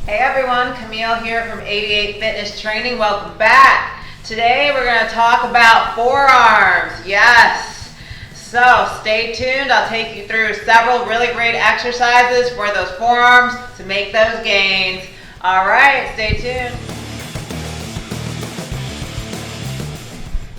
Hey everyone, Camille here from 88 Fitness Training. Welcome back. Today we're going to talk about forearms. Yes. So stay tuned. I'll take you through several really great exercises for those forearms to make those gains. All right, stay tuned.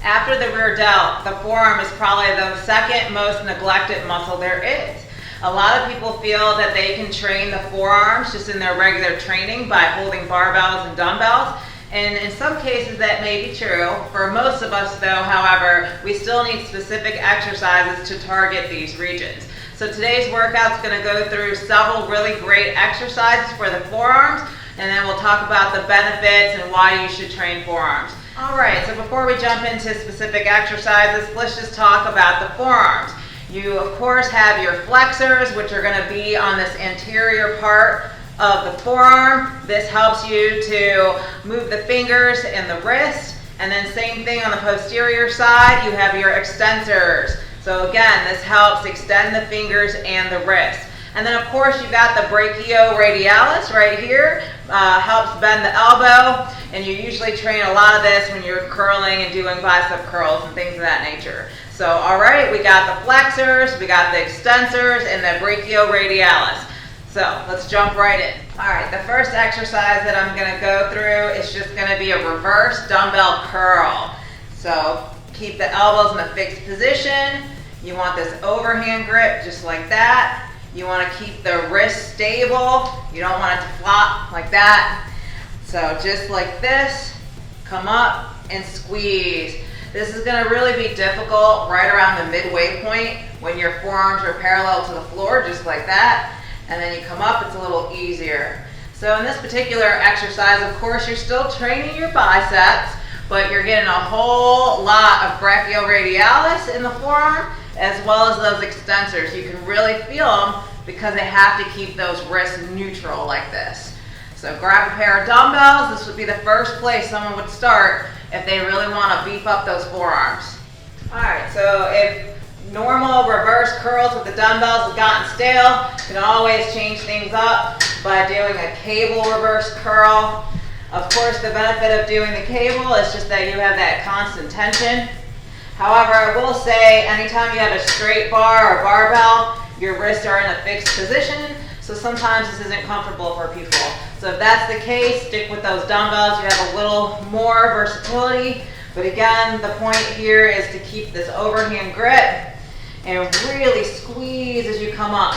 After the rear delt, the forearm is probably the second most neglected muscle there is. A lot of people feel that they can train the forearms just in their regular training by holding barbells and dumbbells. And in some cases that may be true. For most of us though, however, we still need specific exercises to target these regions. So today's workout is going to go through several really great exercises for the forearms, and then we'll talk about the benefits and why you should train forearms. Alright, so before we jump into specific exercises, let's just talk about the forearms. You, of course, have your flexors, which are going to be on this anterior part of the forearm. This helps you to move the fingers and the wrist. And then same thing on the posterior side, you have your extensors. So again, this helps extend the fingers and the wrist. And then, of course, you've got the brachioradialis right here, helps bend the elbow. And you usually train a lot of this when you're curling and doing bicep curls and things of that nature. So, all right, we got the flexors, we got the extensors, and the brachioradialis. So, let's jump right in. All right, the first exercise that I'm going to go through is just going to be a reverse dumbbell curl. So, keep the elbows in a fixed position. You want this overhand grip just like that. You want to keep the wrist stable. You don't want it to flop like that. So, just like this, come up and squeeze. This is going to really be difficult right around the midway point when your forearms are parallel to the floor, just like that. And then you come up, it's a little easier. So in this particular exercise, of course, you're still training your biceps, but you're getting a whole lot of brachioradialis in the forearm, as well as those extensors. You can really feel them because they have to keep those wrists neutral like this. So grab a pair of dumbbells. This would be the first place someone would start if they really want to beef up those forearms. Alright, so if normal reverse curls with the dumbbells have gotten stale, you can always change things up by doing a cable reverse curl. Of course, the benefit of doing the cable is just that you have that constant tension. However, I will say, anytime you have a straight bar or barbell, your wrists are in a fixed position, so sometimes this isn't comfortable for people. So if that's the case, stick with those dumbbells. You have a little more versatility. But again, the point here is to keep this overhand grip and really squeeze as you come up.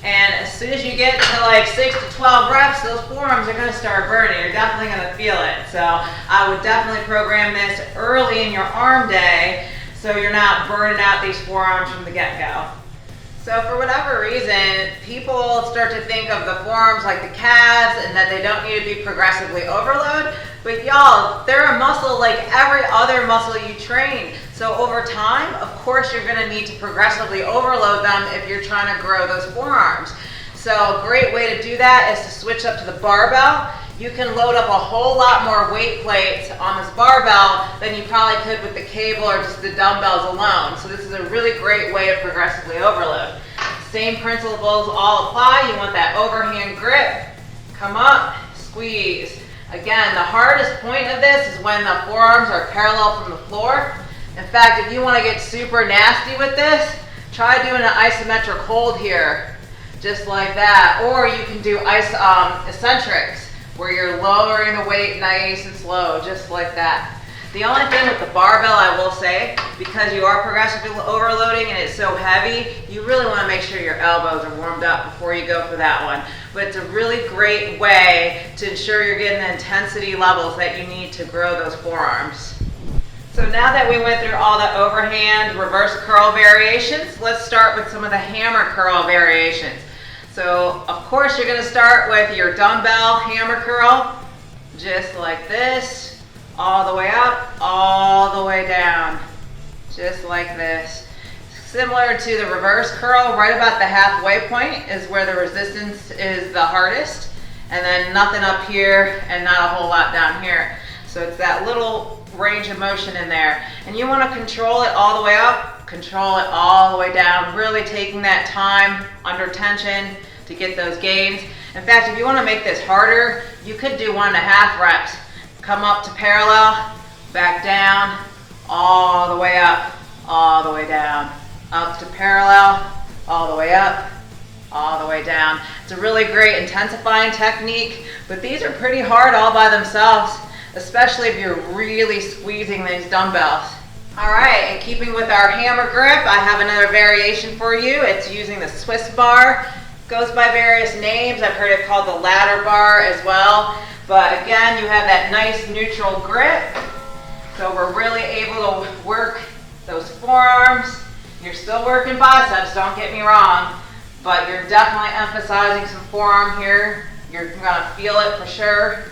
And as soon as you get to like 6 to 12 reps, those forearms are going to start burning. You're definitely going to feel it. So I would definitely program this early in your arm day so you're not burning out these forearms from the get-go. So for whatever reason, people start to think of the forearms like the calves and that they don't need to be progressively overloaded. But y'all, they're a muscle like every other muscle you train. So over time, of course, you're going to need to progressively overload them if you're trying to grow those forearms. So a great way to do that is to switch up to the barbell. You can load up a whole lot more weight plates on this barbell than you probably could with the cable or just the dumbbells alone. So this is a really great way to progressively overload. Same principles all apply. You want that overhand grip. Come up, squeeze. Again, the hardest point of this is when the forearms are parallel from the floor. In fact, if you want to get super nasty with this, try doing an isometric hold here, just like that. Or you can do eccentrics, where you're lowering the weight nice and slow, just like that. The only thing with the barbell, I will say, because you are progressively overloading and it's so heavy, you really want to make sure your elbows are warmed up before you go for that one. But it's a really great way to ensure you're getting the intensity levels that you need to grow those forearms. So now that we went through all the overhand reverse curl variations, let's start with some of the hammer curl variations. So, of course, you're going to start with your dumbbell hammer curl, just like this, all the way up, all the way down, just like this. Similar to the reverse curl, right about the halfway point is where the resistance is the hardest, and then nothing up here and not a whole lot down here. So it's that little range of motion in there. And you want to control it all the way up, control it all the way down, really taking that time under tension to get those gains. In fact, if you want to make this harder, you could do 1.5 reps. Come up to parallel, back down, all the way up, all the way down. Up to parallel, all the way up, all the way down. It's a really great intensifying technique, but these are pretty hard all by themselves, especially if you're really squeezing these dumbbells. All right, and keeping with our hammer grip, I have another variation for you. It's using the Swiss bar. Goes by various names. I've heard it called the ladder bar as well. But again, you have that nice neutral grip. So we're really able to work those forearms. You're still working biceps, don't get me wrong, but you're definitely emphasizing some forearm here. You're gonna feel it for sure.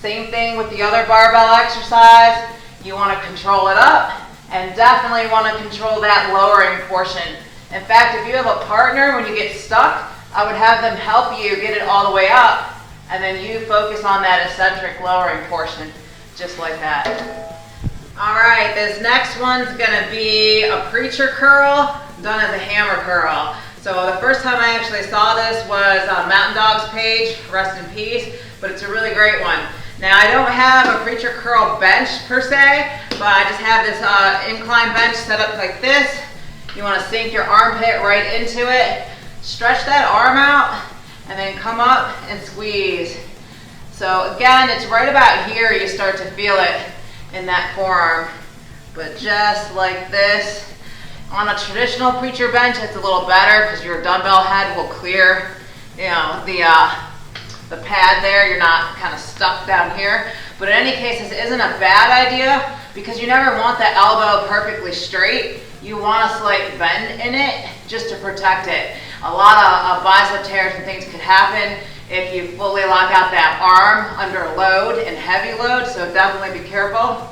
Same thing with the other barbell exercise. You wanna control it up and definitely wanna control that lowering portion. In fact, if you have a partner, when you get stuck, I would have them help you get it all the way up, and then you focus on that eccentric lowering portion, just like that. All right, this next one's gonna be a preacher curl done as a hammer curl. So the first time I actually saw this was on Mountain Dog's page, rest in peace, but it's a really great one. Now I don't have a preacher curl bench per se, but I just have this incline bench set up like this. You wanna sink your armpit right into it. Stretch that arm out and then come up and squeeze. So again, it's right about here you start to feel it in that forearm. But just like this. On a traditional preacher bench, it's a little better because your dumbbell head will clear, the pad there. You're not kind of stuck down here. But in any case, this isn't a bad idea because you never want the elbow perfectly straight. You want a slight bend in it just to protect it. A lot of bicep tears and things could happen if you fully lock out that arm under load and heavy load, so definitely be careful.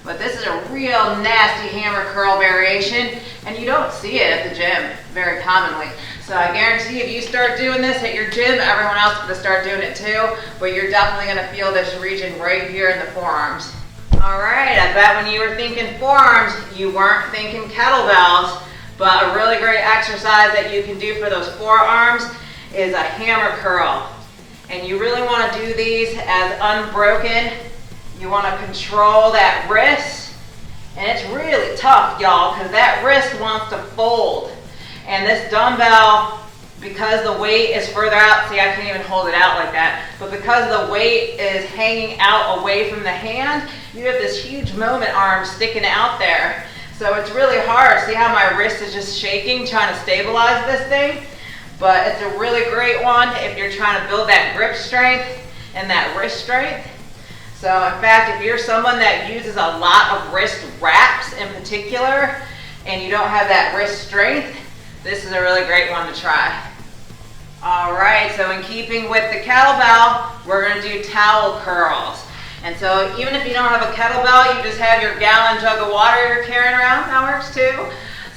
But this is a real nasty hammer curl variation, and you don't see it at the gym very commonly. So I guarantee if you start doing this at your gym, everyone else is going to start doing it too, but you're definitely going to feel this region right here in the forearms. All right, I bet when you were thinking forearms, you weren't thinking kettlebells, but a really great exercise that you can do for those forearms is a hammer curl. And you really want to do these as unbroken. You want to control that wrist, and it's really tough, y'all, because that wrist wants to fold. And this dumbbell, because the weight is further out, see, I can't even hold it out like that, but because the weight is hanging out away from the hand, you have this huge moment arm sticking out there. So it's really hard. See how my wrist is just shaking, trying to stabilize this thing? But it's a really great one if you're trying to build that grip strength and that wrist strength. So in fact, if you're someone that uses a lot of wrist wraps in particular, and you don't have that wrist strength, this is a really great one to try. All right, so in keeping with the kettlebell, we're gonna do towel curls. And so even if you don't have a kettlebell, you just have your gallon jug of water you're carrying around, that works too.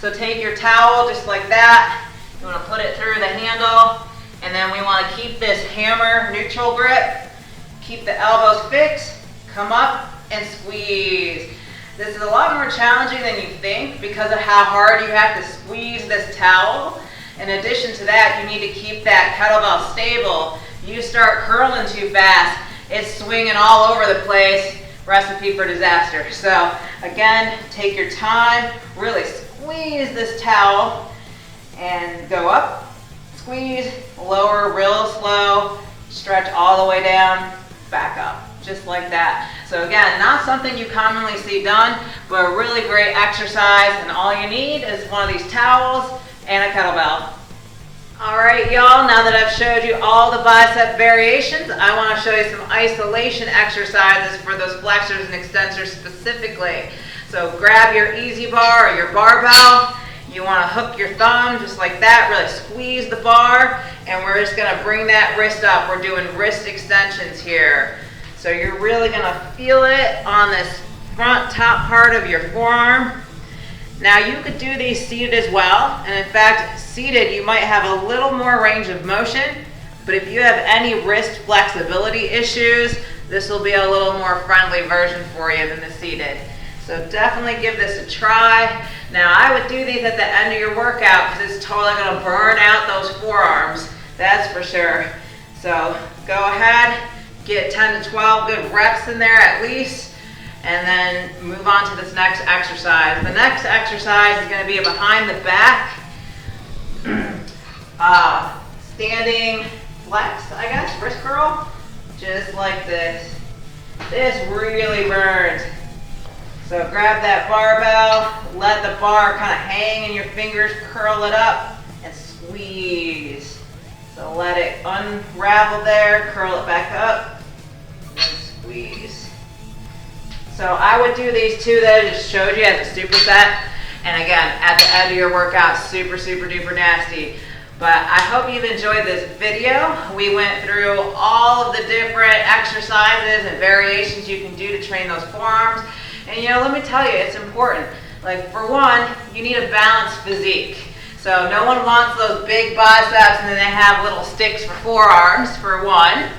So take your towel just like that. You want to put it through the handle, and then we want to keep this hammer neutral grip. Keep the elbows fixed, come up and squeeze. This is a lot more challenging than you think because of how hard you have to squeeze this towel. In addition to that, you need to keep that kettlebell stable. You start curling too fast, it's swinging all over the place, recipe for disaster. So again, take your time, really squeeze this towel and go up, squeeze, lower real slow, stretch all the way down, back up, just like that. So again, not something you commonly see done, but a really great exercise, and all you need is one of these towels and a kettlebell. All right, y'all, now that I've showed you all the bicep variations, I want to show you some isolation exercises for those flexors and extensors specifically. So grab your easy bar or your barbell. You want to hook your thumb just like that, really squeeze the bar, and we're just going to bring that wrist up. We're doing wrist extensions here. So you're really going to feel it on this front top part of your forearm. Now you could do these seated as well, and in fact, seated you might have a little more range of motion, but if you have any wrist flexibility issues, this will be a little more friendly version for you than the seated. So definitely give this a try. Now I would do these at the end of your workout because it's totally going to burn out those forearms, that's for sure. So go ahead, get 10 to 12 good reps in there at least, and then move on to this next exercise. The next exercise is going to be a behind the back, standing flex, I guess, wrist curl, just like this. This really burns. So grab that barbell, let the bar kind of hang in your fingers, curl it up, and squeeze. So let it unravel there, curl it back up, and squeeze. So I would do these two that I just showed you as a superset. And again, at the end of your workout, super, super duper nasty. But I hope you've enjoyed this video. We went through all of the different exercises and variations you can do to train those forearms. And you know, let me tell you, it's important. Like for one, you need a balanced physique. So no one wants those big biceps and then they have little sticks for forearms, for one.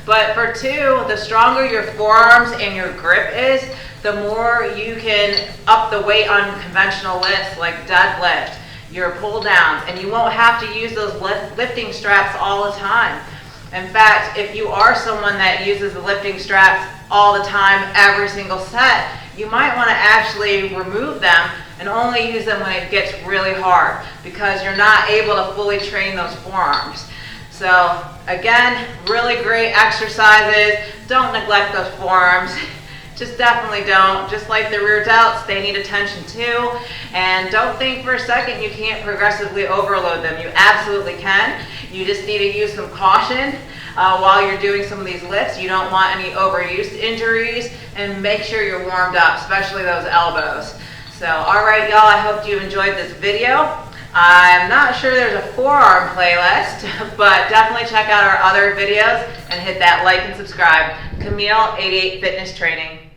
But for two, the stronger your forearms and your grip is, the more you can up the weight on conventional lifts like deadlift, your pull downs, and you won't have to use those lifting straps all the time. In fact, if you are someone that uses the lifting straps all the time, every single set, you might want to actually remove them and only use them when it gets really hard, because you're not able to fully train those forearms. So again, really great exercises. Don't neglect those forearms. Just definitely don't. Just like the rear delts, they need attention too. And don't think for a second you can't progressively overload them. You absolutely can. You just need to use some caution while you're doing some of these lifts. You don't want any overuse injuries, and make sure you're warmed up, especially those elbows. So, all right, y'all, I hope you enjoyed this video. I'm not sure there's a forearm playlist, but definitely check out our other videos and hit that like and subscribe. Camille, 88 Fitness Training.